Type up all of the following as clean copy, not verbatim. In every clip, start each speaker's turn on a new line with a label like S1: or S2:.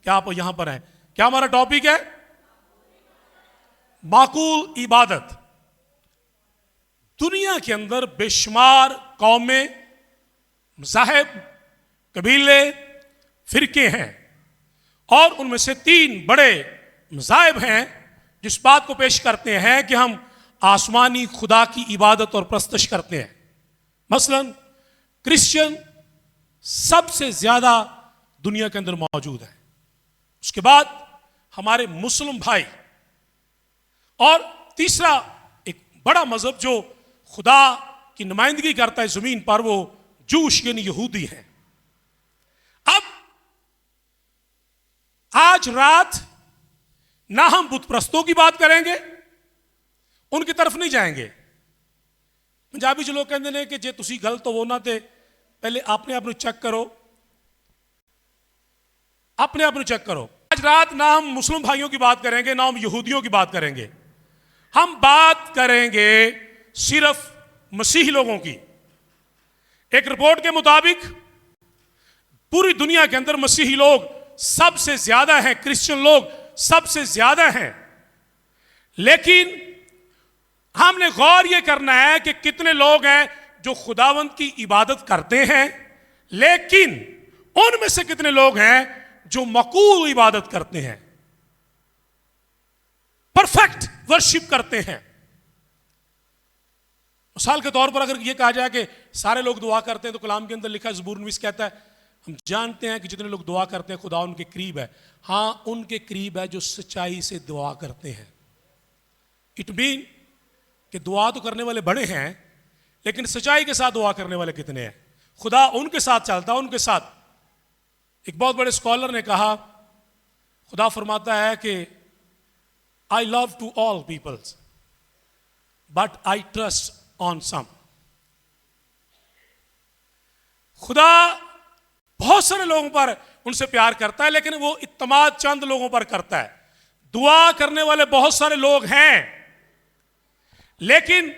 S1: क्या आप यहां पर हैं? क्या हमारा टॉपिक है? माकूल इबादत। दुनिया के अंदर बेशुमार कौमें, मज़ाहिब, कबीले, फिरके हैं और उनमें से 3 बड़े मज़ाहिब हैं जिस बात को पेश करते हैं कि हम आसमानी खुदा की इबादत और प्रस्तश करते हैं। मसलन क्रिश्चियन सबसे ज्यादा दुनिया के अंदर मौजूद है, उसके बाद हमारे मुस्लिम भाई, और तीसरा एक बड़ा मजहब जो खुदा की नुमाइंदगी करता है जमीन पर, वो जूश यानी यहूदी है। अब आज रात ना हम बुत प्रस्तों की बात करेंगे, उनकी तरफ नहीं जाएंगे। पंजाबी जो लोग कहते हैं कि जे तुसी गलत हो वो ना, ते पहले अपने आप चेक करो, अपने आप चेक करो। आज रात ना हम मुस्लिम भाइयों की बात करेंगे, ना हम यहूदियों की बात करेंगे, हम बात करेंगे सिर्फ मसीही लोगों की। एक रिपोर्ट के मुताबिक पूरी दुनिया के अंदर मसीही लोग सबसे ज्यादा हैं, क्रिश्चियन लोग सबसे ज्यादा हैं, लेकिन हमने गौर यह करना है कि कितने लोग हैं जो खुदावंद की इबादत करते हैं, लेकिन उनमें से कितने लोग हैं जो मकूल इबादत करते हैं, परफेक्ट वर्शिप करते हैं। मिसाल के तौर पर अगर यह कहा जाए कि सारे लोग दुआ करते हैं, तो कलाम के अंदर लिखा है, ज़बूर नवीस कहता है, हम जानते हैं कि जितने लोग दुआ करते हैं खुदा उनके करीब है। हां, उनके करीब है जो सच्चाई से दुआ करते हैं। इट मीन कि दुआ तो करने वाले बड़े हैं, लेकिन सच्चाई के साथ दुआ करने वाले कितने हैं? खुदा उनके साथ चलता है, उनके साथ। एक बहुत बड़े स्कॉलर ने कहा, खुदा फरमाता है कि I love to all peoples but I trust on some. खुदा बहुत सारे लोगों पर उनसे प्यार करता है, लेकिन वो इत्तमाद चंद लोगों पर करता है। दुआ करने वाले बहुत सारे लोग हैं, लेकिन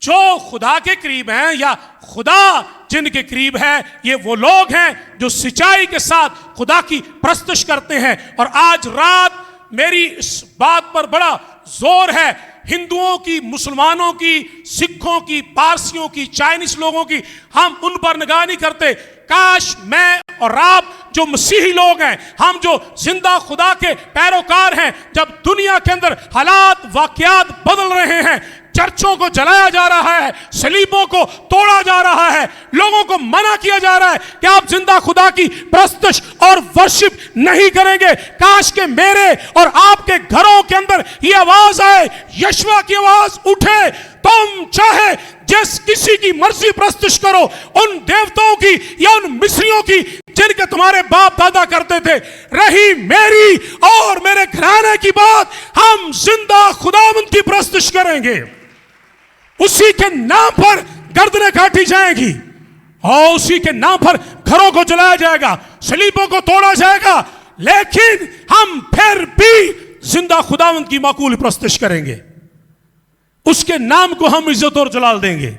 S1: जो खुदा के करीब हैं या खुदा जिनके करीब है, ये वो लोग हैं जो सच्चाई के साथ खुदा की प्रस्तश करते हैं। और आज रात मेरी इस बात पर बड़ा जोर है, हिंदुओं की, मुसलमानों की, सिखों की, पारसियों की, चाइनीज लोगों की, हम उन पर निगाह नहीं करते। काश मैं और आप जो मसीही लोग हैं, हम जो जिंदा खुदा के पैरोकार हैं, जब दुनिया के अंदर हालात वाकयात बदल रहे हैं, चर्चों को जलाया जा रहा है, सलीबों को तोड़ा जा रहा है, लोगों को मना किया जा रहा है कि आप जिंदा खुदा की प्रस्तश और वर्शिप नहीं करेंगे। काश के मेरे और आपके घरों के अंदर ये आवाज आए, यशवा की आवाज उठे, तुम चाहे जिस किसी की मर्जी प्रस्तुत करो, उन देवताओं की या उन मिस्रियों की जिनके तुम्हारे बाप दादा करते थे। रही मेरी और मेरे घराने की बात, हम जिंदा खुदावंद की प्रस्तुत करेंगे। उसी के नाम पर गर्दनें काटी जाएंगी और उसी के नाम पर घरों को जलाया जाएगा, सलीबों को तोड़ा जाएगा, लेकिन हम फिर भी जिंदा खुदावंद की माकूल प्रस्तुत करेंगे। उसके नाम को हम इज्जत और जलाल देंगे।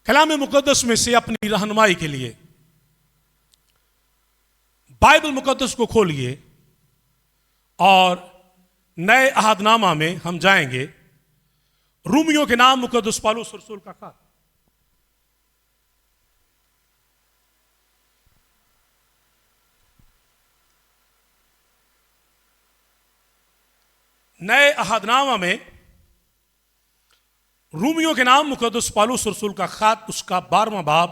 S1: कलाम मुकद्दस में से अपनी रहनुमाई के लिए बाइबल मुकद्दस को खोलिए और नए अहदनामा में हम जाएंगे। रूमियों के नाम मुकद्दस पौलुस रसूल का खत, नए अहदनामा में रूमियों के नाम मुकद्दस पौलुस रसूल का खत, उसका 12वां बाब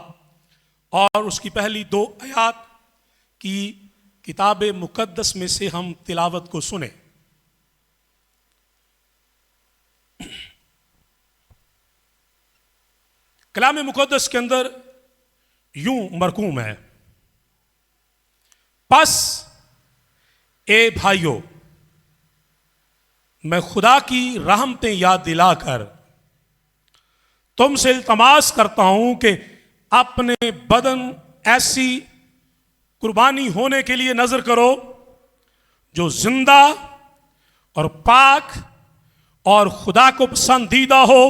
S1: और उसकी पहली 2 आयत की किताब मुकद्दस में से हम तिलावत को सुने। कलाम मुकद्दस के अंदर यूं मरकूम है, बस ए भाइयों, मैं खुदा की रहमतें याद दिलाकर तुमसे इल्तमास करता हूं कि अपने बदन ऐसी कुर्बानी होने के लिए नजर करो जो जिंदा और पाक और खुदा को पसंदीदा हो।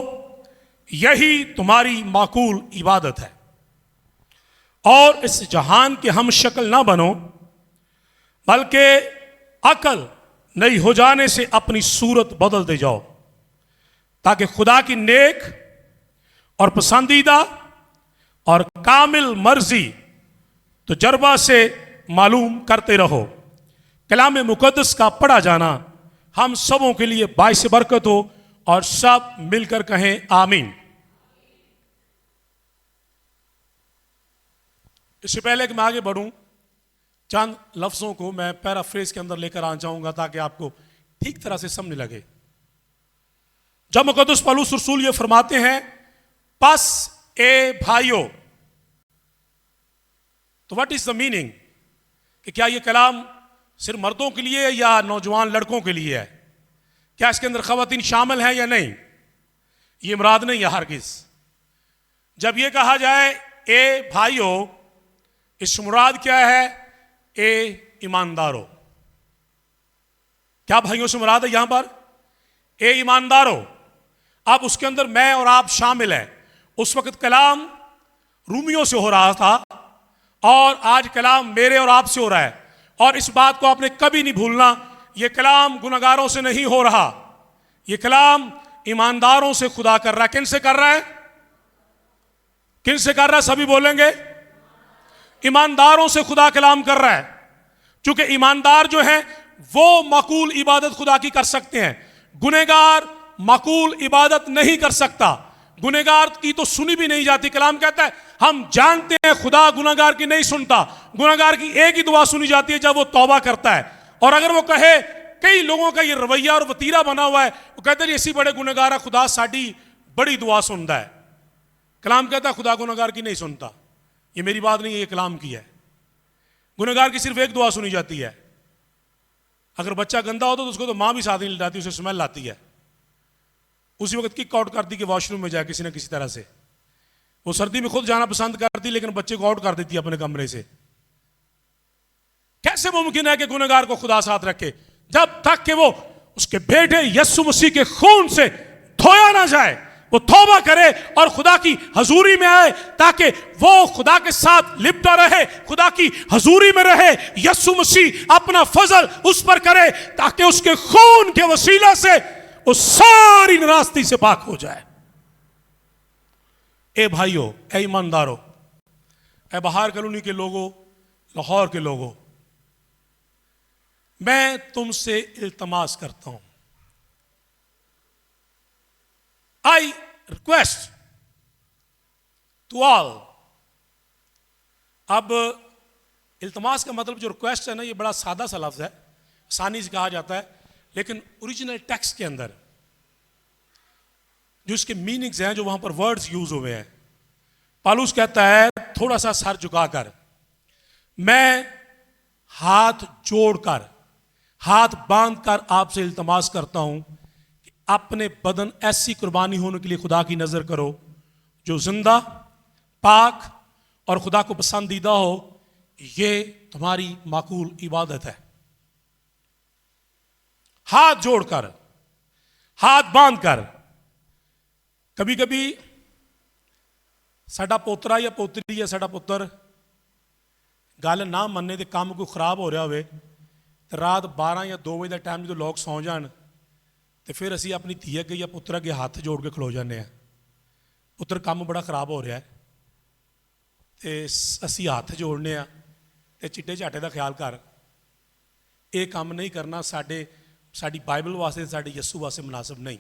S1: यही तुम्हारी माकूल इबादत है। और इस जहान के हम शक्ल ना बनो, बल्कि अकल नई हो जाने से अपनी सूरत बदलते जाओ, ताकि खुदा की नेक और पसंदीदा और कामिल मर्जी तजर्बा से मालूम करते रहो। कलाम मुकद्दस का पढ़ा जाना हम सबों के लिए बाइस बरकत हो, और सब मिलकर कहें आमीन। इससे पहले कि मैं आगे बढ़ूं, चंद लफ्जों को मैं पैराफ्रेज के अंदर लेकर आ जाऊंगा ताकि आपको ठीक तरह से समझ लगे। जब मुकद्दस पौलुस रसूल ये फरमाते हैं, पस ए भाइयों, तो व्हाट इज द मीनिंग, कि क्या ये कलाम सिर्फ मर्दों के लिए या नौजवान लड़कों के लिए है? क्या इसके अंदर खवातीन शामिल हैं या नहीं? ये मुराद नहीं है हरगिज। जब ये कहा जाए ए भाइयों, इस मुराद क्या है? ए ईमानदारों। क्या भाइयों से मुराद है यहां पर? ए ईमानदारों। अब उसके अंदर मैं और आप शामिल है। उस वक्त कलाम रूमियों से हो रहा था और आज कलाम मेरे और आप से हो रहा है। और इस बात को आपने कभी नहीं भूलना, यह कलाम गुनहगारों से नहीं हो रहा, यह कलाम ईमानदारों से खुदा कर रहा है। किन से कर रहा है? किन से कर रहा है? सभी बोलेंगे, ईमानदारों से खुदा कलाम कर रहा है। क्योंकि ईमानदार जो है वो माकूल इबादत खुदा की कर सकते हैं, गुनहगार माकूल इबादत नहीं कर सकता। गुनहगार की तो सुनी भी नहीं जाती। कलाम कहता है हम जानते हैं खुदा गुनहगार की नहीं सुनता। गुनहगार की एक ही दुआ सुनी जाती है जब वो तौबा करता है। और अगर वो कहे, कई लोगों का ये रवैया और वतीरा बना हुआ है, वो कहते हैं इसी बड़े गुनहगार है, खुदा साड़ी बड़ी दुआ सुनता है। कलाम कहता है खुदा गुनहगार की नहीं सुनता। ये मेरी बात नहीं है, ये कलाम की है। गुनहगार की सिर्फ एक दुआ सुनी जाती है। अगर बच्चा गंदा होता तो उसको तो मां भी साथ नहीं लाती, उसे स्मेल आती है। उसी वक्त किक आउट करती कि वॉशरूम में जाए किसी ना किसी तरह से। वो सर्दी में खुद जाना पसंद करती, लेकिन बच्चे को आउट कर देती है अपने कमरे से। कैसे मुमकिन है कि गुनहगार को खुदा साथ रखे जब तक कि वो उसके बेटे यीशु मसीह के खून से धोया ना जाए, वो तौबा करे और खुदा की हजूरी में आए, ताकि वो खुदा के साथ लिपटा रहे, खुदा की हजूरी में रहे। यीशु मसीह अपना फजल उस पर करे ताकि उसके खून के वसीला से वो सारी नाराजगी से पाक हो जाए। ए भाइयों, ए ईमानदारों, ए बाहर कॉलोनी के लोगों, लाहौर के लोगों, मैं तुमसे इल्तमास करता हूं, आई रिक्वेस्ट टू ऑल। अब इल्तमास का मतलब जो रिक्वेस्ट है ना, ये बड़ा सादा सा लफ्ज है, आसानी से कहा जाता है, लेकिन ओरिजिनल टेक्स्ट के अंदर जो इसके मीनिंग्स हैं, जो वहां पर वर्ड्स यूज हुए हैं, पौलुस कहता है थोड़ा सा सर झुकाकर, मैं हाथ जोड़कर, हाथ बांधकर आपसे इल्तमास करता हूं कि अपने बदन ऐसी कुर्बानी होने के लिए खुदा की नजर करो जो जिंदा, पाक और खुदा को पसंदीदा हो। ये तुम्हारी माकूल इबादत है। हाथ जोड़कर, हाथ बांधकर। कभी कभी साडा पोतरा या पोतरी या साडा पुत्र गल ना मनने ते काम कोई खराब हो रहा हो, रात 12 या 2 बजे का टाइम जो लोग सौ जान, तो फिर असी अपनी धी अगे या पुत्र अगे हाथ जोड़ के खलो जाने, पुत्र काम बड़ा खराब हो रहा है, तो असी हाथ जोड़ने, तो चिट्टे झाटे का ख्याल कर, ये काम नहीं करना साड़ी बाइबल वास्ते, साड़ी यस्सू वास्ते मुनासिब नहीं।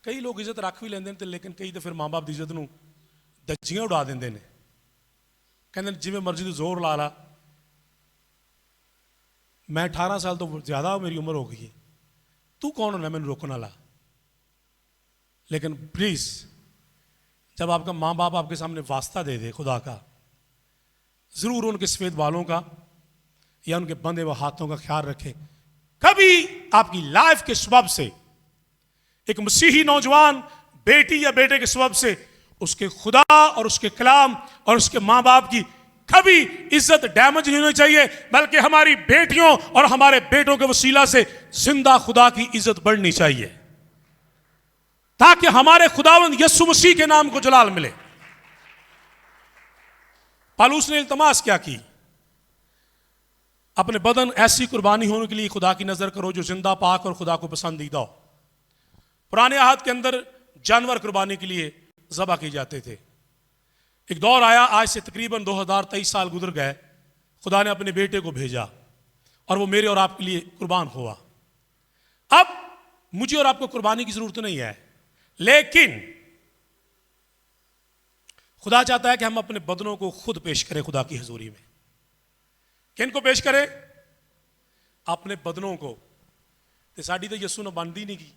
S1: कई लोग इज्जत रख भी लेंगे, लेकिन कई तो फिर माँ बाप की इज्जत नूं दज्जियां उड़ा देंगे ने, कहते जिमें मर्जी तू जोर ला ला। मैं 18 साल तो ज़्यादा मेरी उम्र हो गई है, तू कौन होना मैंने रोकने वाला? लेकिन प्लीज़, जब आपका माँ बाप आपके सामने वास्ता दे दे खुदा का, ज़रूर उनके सफ़ेद बालों का या उनके बंधे हुए हाथों का ख्याल रखें। कभी आपकी लाइफ के सबब से, एक मसीही नौजवान बेटी या बेटे के सबब से, उसके खुदा और उसके कलाम और उसके माँ बाप की कभी इज्जत डैमेज नहीं होनी चाहिए, बल्कि हमारी बेटियों और हमारे बेटों के वसीला से जिंदा खुदा की इज्जत बढ़नी चाहिए, ताकि हमारे खुदावंद यीशु मसीह के नाम को जलाल मिले। पालूस ने इल्तमास क्या की? अपने बदन ऐसी कुर्बानी होने के लिए खुदा की नजर करो जो जिंदा, पाक और खुदा को पसंदीदा हो। पुराने आहाद के अंदर जानवर कुर्बानी के लिए ज़बह किए जाते थे। एक दौर आया, आज से तकरीबन 2023 साल गुजर गए, खुदा ने अपने बेटे को भेजा और वो मेरे और आपके लिए कुर्बान हुआ। अब मुझे और आपको कुर्बानी की जरूरत नहीं है, लेकिन खुदा चाहता है कि हम अपने बदनों को खुद पेश करें खुदा की हजूरी में। किन को पेश करें? अपने बदनों को। तो साड़ी तो यसू ने बनती नहीं की।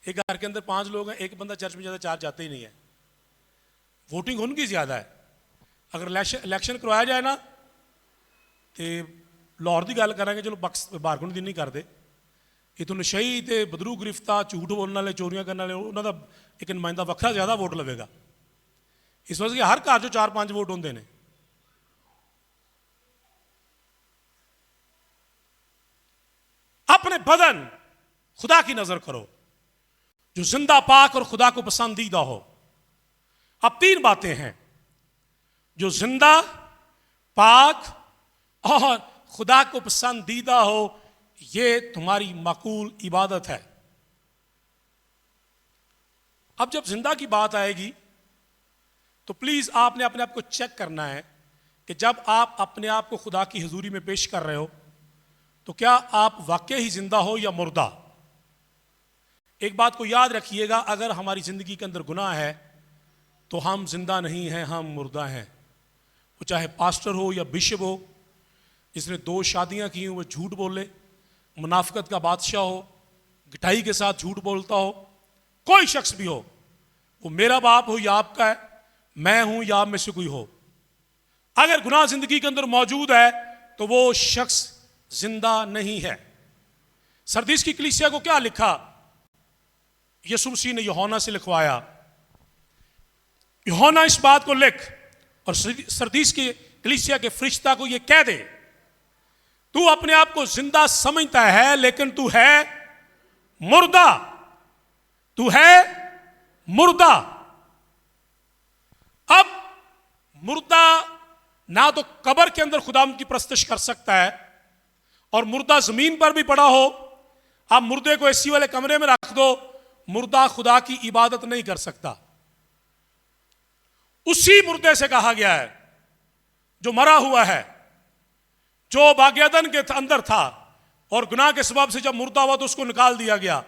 S1: एक घर के अंदर 5 लोग हैं, एक बंदा चर्च में ज्यादा 4 जाते ही नहीं है। वोटिंग उनकी ज्यादा है। अगर इलेक्शन करवाया जाए ना तो लाहौर की गल करेंगे, चलो बारगुन की नहीं करते, ये तो नशई ते बदरू गिरफ्ता, झूठ बोलने वाले, चोरियां करने वाले, उन्होंने एक नुमाइंदा वखरा ज्यादा वोट लवेगा। इस वजह से हर घर जो 4-5 वोट होंगे ने। अपने बदन खुदा की नजर करो जो जिंदा, पाक और खुदा को पसंदीदा हो। अब 3 बातें हैं जो जिंदा, पाक और खुदा को पसंदीदा हो। ये तुम्हारी माकूल इबादत है। अब जब जिंदा की बात आएगी तो प्लीज आपने अपने आप को चेक करना है कि जब आप अपने आप को खुदा की हजूरी में पेश कर रहे हो तो क्या आप वाकई ही जिंदा हो या मुर्दा। एक बात को याद रखिएगा, अगर हमारी जिंदगी के अंदर गुनाह है तो हम जिंदा नहीं हैं, हम मुर्दा हैं। वो चाहे पास्टर हो या बिशप हो, जिसने 2 शादियां की हो, वो झूठ बोले, मुनाफिकत का बादशाह हो, गिटाई के साथ झूठ बोलता हो, कोई शख्स भी हो, वो मेरा बाप हो या आपका है, मैं हूं या आप में से कोई हो, अगर गुनाह जिंदगी के अंदर मौजूद है तो वो शख्स जिंदा नहीं है। सरदीस की कलीसिया को क्या लिखा? यीशु मसीह ने यूहन्ना से लिखवाया, यूहन्ना इस बात को लिख और सरदीस की कलीसिया के फरिश्ता को यह कह दे, तू अपने आप को जिंदा समझता है लेकिन तू है मुर्दा, तू है मुर्दा। अब मुर्दा ना तो कब्र के अंदर खुदा की परस्तिश कर सकता है और मुर्दा जमीन पर भी पड़ा हो। आप मुर्दे को एसी वाले कमरे में रख दो, मुर्दा खुदा की इबादत नहीं कर सकता। उसी मुर्दे से कहा गया है जो मरा हुआ है, जो बागेदन के अंदर था और गुनाह के सबब से जब मुर्दा हुआ तो उसको निकाल दिया गया।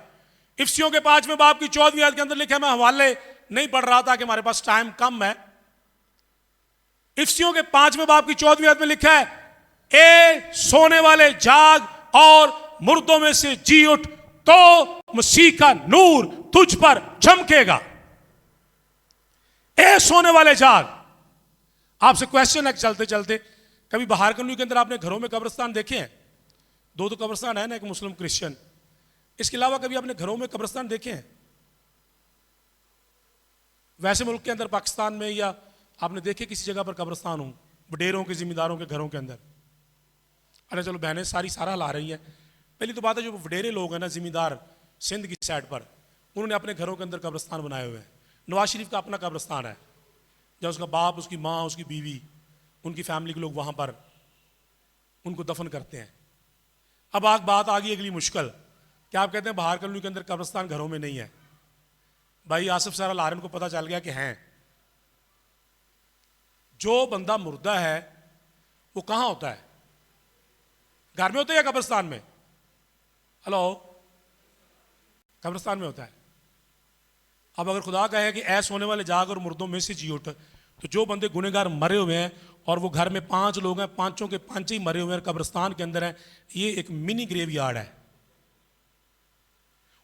S1: इफ्सियों के 5वें बाब की 14वीं आयत के अंदर लिखा है, मैं हवाले नहीं पढ़ रहा था कि हमारे पास टाइम कम है। इफ्सियों के 5वें बाब की 14वीं आयत में लिखा है, ए सोने वाले जाग और मुर्दों में से जी उठ तो मसीह का नूर तुझ पर चमकेगा। ए सोने वाले जाग। आपसे क्वेश्चन है चलते चलते, कभी बाहर कन्नू के अंदर आपने घरों में कब्रिस्तान देखे हैं? 2 कब्रिस्तान है ना, एक मुस्लिम क्रिश्चियन। इसके अलावा कभी आपने घरों में कब्रिस्तान देखे हैं? वैसे मुल्क के अंदर पाकिस्तान में या आपने देखे किसी जगह पर कब्रिस्तान हो वडेरों के, जिम्मेदारों के घरों के अंदर? अरे चलो बहनें सारा ला रही हैं। पहली तो बात है, जो वडेरे लोग हैं ना, जिम्मेदार सिंध की साइड पर, उन्होंने अपने घरों के अंदर कब्रिस्तान बनाए हुए हैं। नवाज शरीफ का अपना कब्रिस्तान है, जब उसका बाप, उसकी माँ, उसकी बीवी, उनकी फैमिली के लोग वहां पर उनको दफन करते हैं। अब बात आ गई अगली मुश्किल, क्या आप कहते हैं बाहर कॉलोनी के अंदर कब्रिस्तान घरों में नहीं है? भाई आसिफ सारा लारन को पता चल गया कि हैं। जो बंदा मुर्दा है वो कहां होता है? घर में होता है या कब्रिस्तान में? हेलो, कब्रिस्तान में होता है। अब अगर खुदा कहे कि ऐस होने वाले जाग और मुर्दों में से जी उठ, तो जो बंदे गुनहगार मरे हुए हैं और वो घर में 5 लोग हैं, 5 के 5 ही मरे हुए हैं, कब्रिस्तान के अंदर हैं, ये एक मिनी ग्रेवयार्ड है।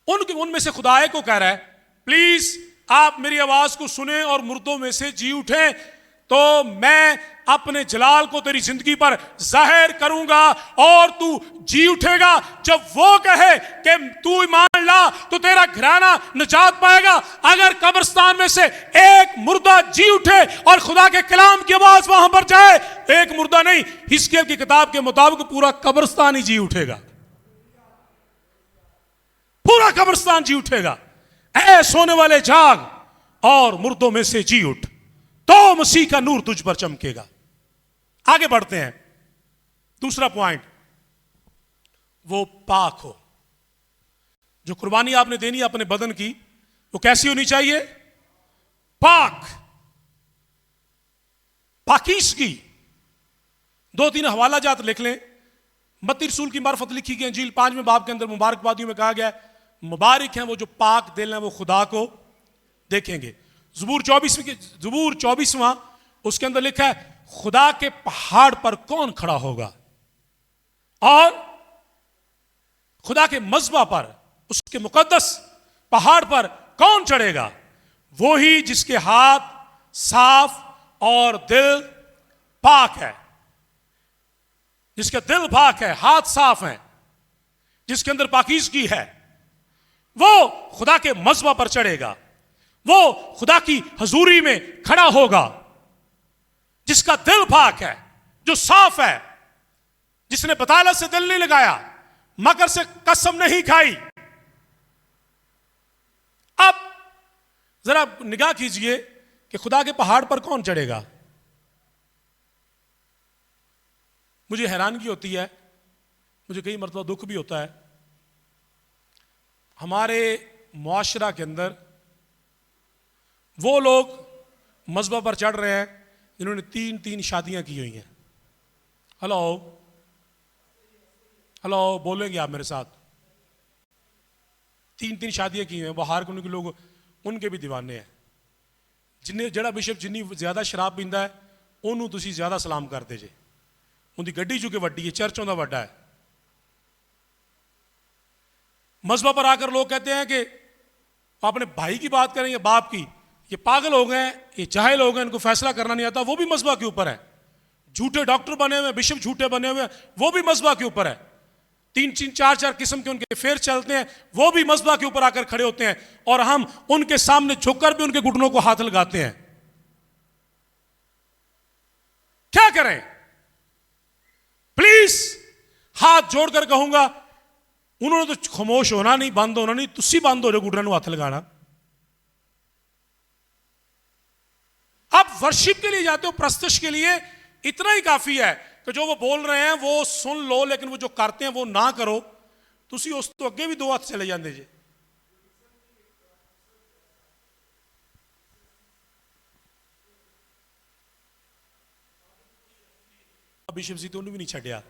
S1: उनमें से खुदा को कह रहा है, प्लीज आप मेरी आवाज को सुने और मुर्दों में से जी उठे तो मैं अपने जलाल को तेरी जिंदगी पर जाहिर करूंगा और तू जी उठेगा। जब वो कहे कि तू ईमान ला तो तेरा घराना निजात पाएगा। अगर कब्रिस्तान में से एक मुर्दा जी उठे और खुदा के कलाम की आवाज वहां पर जाए, एक मुर्दा नहीं, हिजकिय्याह की किताब के मुताबिक पूरा कब्रिस्तान ही जी उठेगा, पूरा कब्रिस्तान जी उठेगा। ऐ सोने वाले जाग और मुर्दों में से जी उठ तो मसीह का नूर तुझ पर चमकेगा। आगे बढ़ते हैं। दूसरा पॉइंट, वो पाक हो। जो कुर्बानी आपने देनी है अपने बदन की, वो कैसी होनी चाहिए? पाक, पाकीज़गी। 2-3 हवाला जात लिख लें। मत्ती रसूल की मार्फत लिखी गई इंजील 5वें बाब के अंदर मुबारकबादियों में कहा गया है, मुबारक हैं वो जो पाक दिल हैं, वो खुदा को देखेंगे। ज़बूर 24वां उसके अंदर लिखा है, खुदा के पहाड़ पर कौन खड़ा होगा और खुदा के मज़बा पर, उसके मुकद्दस पहाड़ पर कौन चढ़ेगा? वो ही जिसके हाथ साफ और दिल पाक है। जिसका दिल पाक है, हाथ साफ है, जिसके अंदर पाकीज़गी है, वो खुदा के मज़बा पर चढ़ेगा, वो खुदा की हजूरी में खड़ा होगा। जिसका दिल पाक है, जो साफ है, जिसने बतालत से दिल नहीं लगाया, मकर से कसम नहीं खाई। अब जरा निगाह कीजिए कि खुदा के पहाड़ पर कौन चढ़ेगा। मुझे हैरानगी होती है, मुझे कई मरतबा दुख भी होता है। हमारे मुआशरा के अंदर वो लोग मज़बा पर चढ़ रहे हैं जिन्होंने 3-3 शादियां की हुई हैं। हेलो हेलो, बोलेंगे आप मेरे साथ? 3-3 शादियां की हुई हैं। बाहर के लोग उनके भी दीवाने हैं। जिन्हें जड़ा बिशप जिन्नी ज्यादा शराब पींदा है, उन्होंने तुसी ज्यादा सलाम करते जे। उनकी गड्डी चुके वड्डी है, चर्चों का वड्डा है। मज़हब पर आकर लोग कहते हैं कि अपने भाई की बात करें या बाप की, ये पागल हो गए, ये जाहिल हो गए, इनको फैसला करना नहीं आता। वो भी मज़हब के ऊपर है। झूठे डॉक्टर बने हुए, बिशप झूठे बने हुए, वो भी मज़हब के ऊपर है। 3-3, 4-4 किस्म के उनके फेर चलते हैं, वो भी मज़हब के ऊपर आकर खड़े होते हैं और हम उनके सामने झुककर भी उनके घुटनों को हाथ लगाते हैं। क्या करें? प्लीज हाथ जोड़कर कहूंगा, उन्होंने तो खामोश होना नहीं, बंद होना नहीं, तुसी बंद हो रहे घुटनों को हाथ लगाना। आप वर्शिप के लिए जाते हो, प्रस्तुष के लिए, इतना ही काफी है कि जो वो बोल रहे हैं वो सुन लो, लेकिन वो जो करते हैं वो ना करो। तुसी उस तो अगे भी 2 हाथ चले जाते जे। बिशप जी तो उन्होंने भी नहीं छड़िया।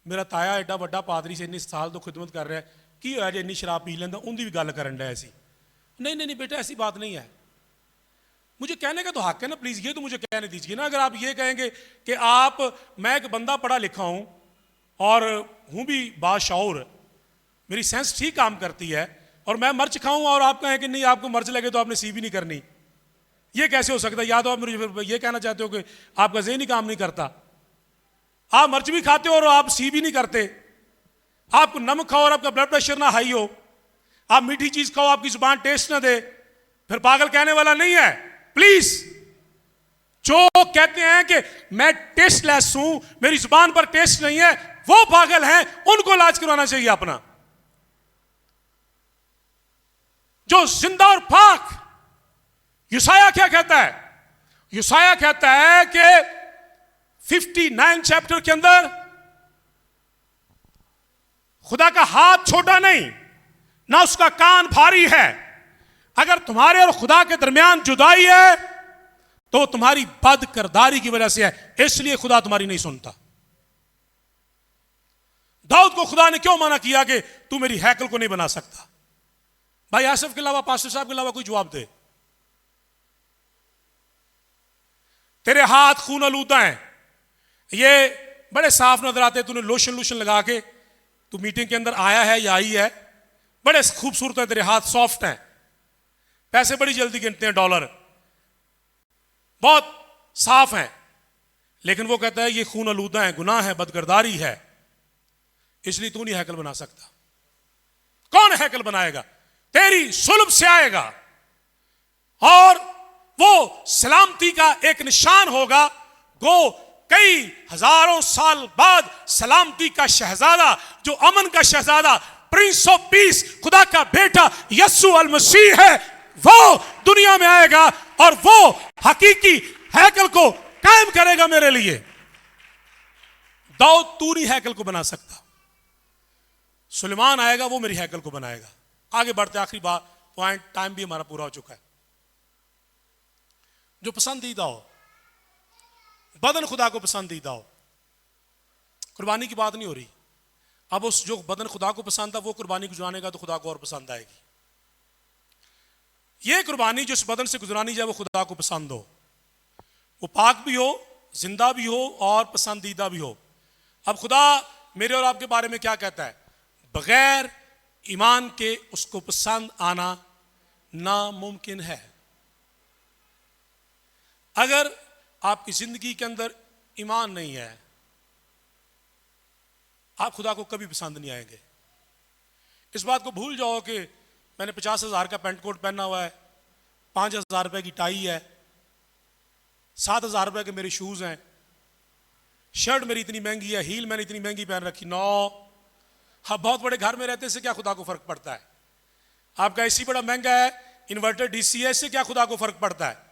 S1: मेरा ताया एडा वड्डा पादरी से इन्नी साल तो खिदमत कर रहा है, की होया जे इन्नी शराब पी लेंदा, उनकी भी गल करन डे सी। नहीं नहीं नहीं बेटा, ऐसी बात नहीं है। मुझे कहने का तो हक है ना, प्लीज ये तो मुझे कहने दीजिए ना। अगर आप ये कहेंगे कि मैं एक बंदा पढ़ा लिखा हूं और हूं भी बाशऊर, मेरी सेंस ठीक काम करती है, और मैं मर्च खाऊं और आप कहें कि नहीं आपको मर्च लगे तो आपने सी भी नहीं करनी, ये कैसे हो सकता है? या तो आप मुझे ये कहना चाहते हो कि आपका ज़हन ही काम नहीं करता। आप मर्च भी खाते हो और आप सी भी नहीं करते। आपको नमक खाओ और आपका ब्लड प्रेशर ना हाई हो, आप मीठी चीज खाओ आपकी जुबान टेस्ट ना दे, फिर पागल कहने वाला नहीं है। प्लीज, जो कहते हैं कि मैं टेस्टलेस हूं, मेरी जुबान पर टेस्ट नहीं है, वो पागल हैं, उनको इलाज करवाना चाहिए अपना। जो जिंदा और पाक, यूसाया क्या कहता है? यूसाया कहता है कि 59 चैप्टर के अंदर खुदा का हाथ छोटा नहीं, ना उसका कान भारी है। अगर तुम्हारे और खुदा के दरमियान जुदाई है तो तुम्हारी बद किरदारी की वजह से है, इसलिए खुदा तुम्हारी नहीं सुनता। दाऊद को खुदा ने क्यों मना किया कि तू मेरी हैकल को नहीं बना सकता? भाई आसिफ के अलावा, पास्टर साहब के अलावा कोई जवाब दे। तेरे हाथ खून आलूदा हैं, ये बड़े साफ नजर आते, तूने लोशन लगा के तू मीटिंग के अंदर आया है या आई है, बड़े खूबसूरत है, तेरे हाथ सॉफ्ट हैं, पैसे बड़ी जल्दी गिनते हैं, डॉलर बहुत साफ हैं, लेकिन वो कहता है ये खून आलूदा है, गुनाह है, बदकिरदारी है, इसलिए तू नहीं हैकल बना सकता। कौन हैकल बनाएगा? तेरी सुल्ब से आएगा और वो सलामती का एक निशान होगा। गो कई हजारों साल बाद सलामती का शहजादा, जो अमन का शहजादा, प्रिंस ऑफ पीस, खुदा का बेटा यस्सु अल मसीह है, वो दुनिया में आएगा और वो हकीकी हैकल को कायम करेगा मेरे लिए। दाऊद तू नहीं हैकल को बना सकता, सुलेमान आएगा वो मेरी हैकल को बनाएगा। आगे बढ़ते, आखिरी बात, पॉइंट, टाइम भी हमारा पूरा हो चुका है। जो पसंदीदा हो, बदन खुदा को पसंदीदा हो। कुर्बानी की बात नहीं हो रही, अब उस जो बदन खुदा को पसंद है वो कुर्बानी गुजरानेगा तो खुदा को और पसंद आएगी। ये कुर्बानी जो इस बदन से गुजरानी जाए वो खुदा को पसंद हो, वो पाक भी हो, जिंदा भी हो और पसंदीदा भी हो। अब खुदा मेरे और आपके बारे में क्या कहता है? बगैर ईमान के उसको पसंद आना नामुमकिन है। अगर आपकी जिंदगी के अंदर ईमान नहीं है, आप खुदा को कभी पसंद नहीं आएंगे। इस बात को भूल जाओ कि मैंने 50,000 का पेंट कोट पहना हुआ है, 5,000 रुपए की टाई है, 7,000 रुपए के मेरे शूज हैं, शर्ट मेरी इतनी महंगी है, हील मैंने इतनी महंगी पहन रखी। नो, हाँ, बहुत बड़े घर में रहते से क्या खुदा को फर्क पड़ता है? आपका एसी बड़ा महंगा है, इन्वर्टर डीसी है, इससे क्या खुदा को फर्क पड़ता है?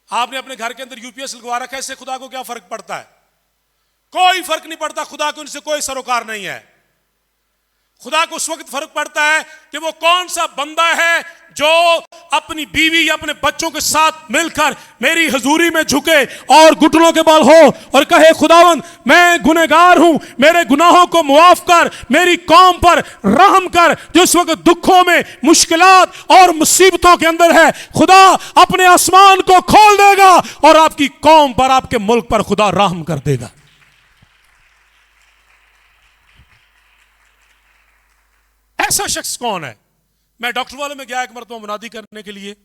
S1: आपने अपने घर के अंदर यूपीएस लगवा रखा है, इससे खुदा को क्या फर्क पड़ता है? कोई फर्क नहीं पड़ता। खुदा को इनसे कोई सरोकार नहीं है। खुदा को उस वक्त फर्क पड़ता है कि वो कौन सा बंदा है जो अपनी बीवी या अपने बच्चों के साथ मिलकर मेरी हजूरी में झुके और घुटनों के बल हो और कहे, खुदावंद मैं गुनहगार हूं, मेरे गुनाहों को मुआफ कर, मेरी कौम पर रहम कर जो इस वक्त दुखों में, मुश्किलात और मुसीबतों के अंदर है। खुदा अपने आसमान को खोल देगा और आपकी कौम पर, आपके मुल्क पर खुदा रहम कर देगा। ऐसा शख्स कौन है? मैं डॉक्टर वाले में गया एक मरतबा मुनादी करने के लिए,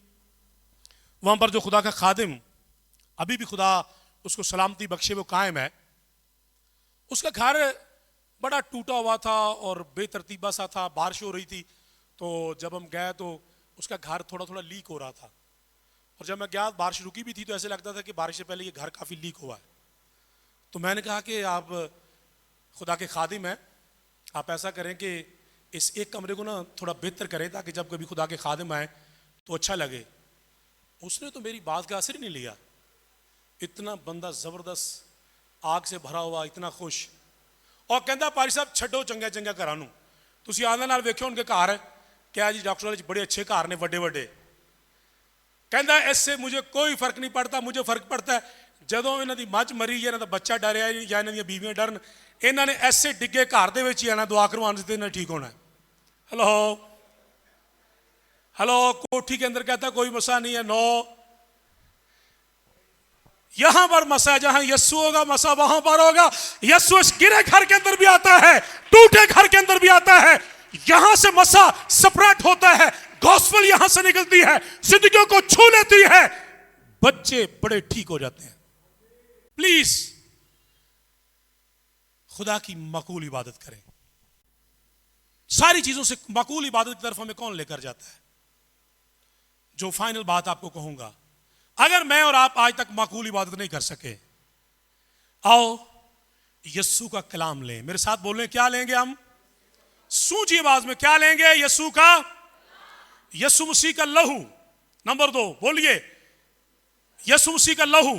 S1: वहां पर जो खुदा का खादिम, अभी भी खुदा उसको सलामती बख्शे, वो कायम है, उसका घर बड़ा टूटा हुआ था और बेतरतीबा सा था, बारिश हो रही थी। तो जब हम गए तो उसका घर थोड़ा थोड़ा लीक हो रहा था, और जब मैं गया बारिश रुकी भी थी तो ऐसे लगता था कि बारिश से पहले ये घर काफी लीक हुआ है। तो मैंने कहा कि आप खुदा के खादिम हैं, आप ऐसा करें कि इस एक कमरे को ना थोड़ा बेहतर करें ताकि जब कभी खुदा के खादिम आए तो अच्छा लगे। उसने तो मेरी बात का असर ही नहीं लिया। इतना बंदा जबरदस्त, आग से भरा हुआ, इतना खुश, और कहता पारी साहब छड्डो चंगा चंगा घरां नूं, तुसीं आंदे नाल वेखिओ उनके घर क्या जी, डॉक्टर वाले बड़े अच्छे घर ने, वड्डे वड्डे। कहता इससे मुझे कोई फर्क नहीं पड़ता, मुझे फर्क पड़ता है ਜਦੋਂ ਇਹਨਾਂ ਦੀ ਮੱਝ ਮਰੀ ਜਾਂ ਇਹਨਾਂ ਦਾ ਬੱਚਾ ਡਰਿਆ ਜਾਂ ਇਹਨਾਂ ਦੀਆਂ ਬੀਵੀਆਂ ਡਰਨ, ਇਹਨਾਂ ਨੇ ਐਸੇ ਡਿੱਗੇ ਘਰ ਦੇ ਵਿੱਚ ਹੀ ਆਣਾ ਦੁਆ ਕਰਵਾਉਣ से ਇਹਨਾਂ ठीक होना है। हेलो हेलो, कोठी के अंदर कहता कोई मसा नहीं है। नो, यहां पर मसा, जहां यस्सु होगा मसा वहां पर होगा। यस्सु इस गिरे घर के अंदर भी आता है, टूटे घर के अंदर भी आता है। यहां से मसा स्प्रेड होता है, गॉस्पेल यहां से निकलती है, जिंदगियों को छू लेती है, बच्चे बड़े ठीक हो जाते हैं। प्लीज खुदा की मकबूल इबादत करें। सारी चीजों से मकबूल इबादत की तरफ हमें कौन लेकर जाता है? जो फाइनल बात आपको कहूंगा, अगर मैं और आप आज तक मकबूल इबादत नहीं कर सके, आओ यस्सु का कलाम लें। मेरे साथ बोलें, क्या लेंगे हम? सूझी आवाज में क्या लेंगे? यस्सु का, यस्सु मसीह का लहू। नंबर 2 बोलिए, यस्सु मसीह का लहू।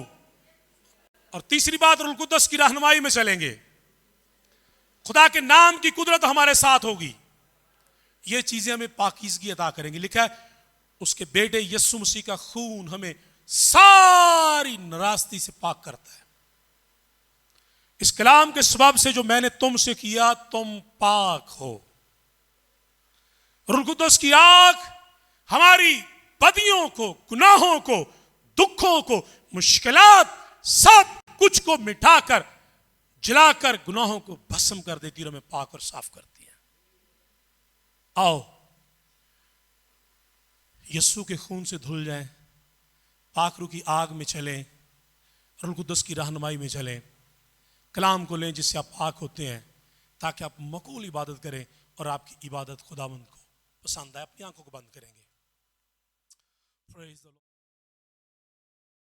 S1: और तीसरी बात, रूह कुद्दस की रहनुमाई में चलेंगे। खुदा के नाम की कुदरत हमारे साथ होगी। ये चीजें हमें पाकीज़गी अता करेंगी। लिखा है उसके बेटे यस्सु मसीह का खून हमें सारी नाराजगी से पाक करता है। इस कलाम के सबब से जो मैंने तुमसे किया, तुम पाक हो। रूह कुद्दस की आग हमारी बदियों को, गुनाहों को, दुखों को, मुश्किलात, सब कुछ को मिटाकर, जलाकर गुनाहों को भस्म कर देती है, हमें पाक और साफ करती है। आओ यस्सु के खून से धुल जाएं, पाक रूह की आग में चलें, रूह कुद्दस की रहनुमाई में चलें, कलाम को लें जिससे आप पाक होते हैं, ताकि आप मकबूल इबादत करें और आपकी इबादत खुदावंद को पसंद आए। अपनी आंखों को बंद करेंगे। Praise the Lord.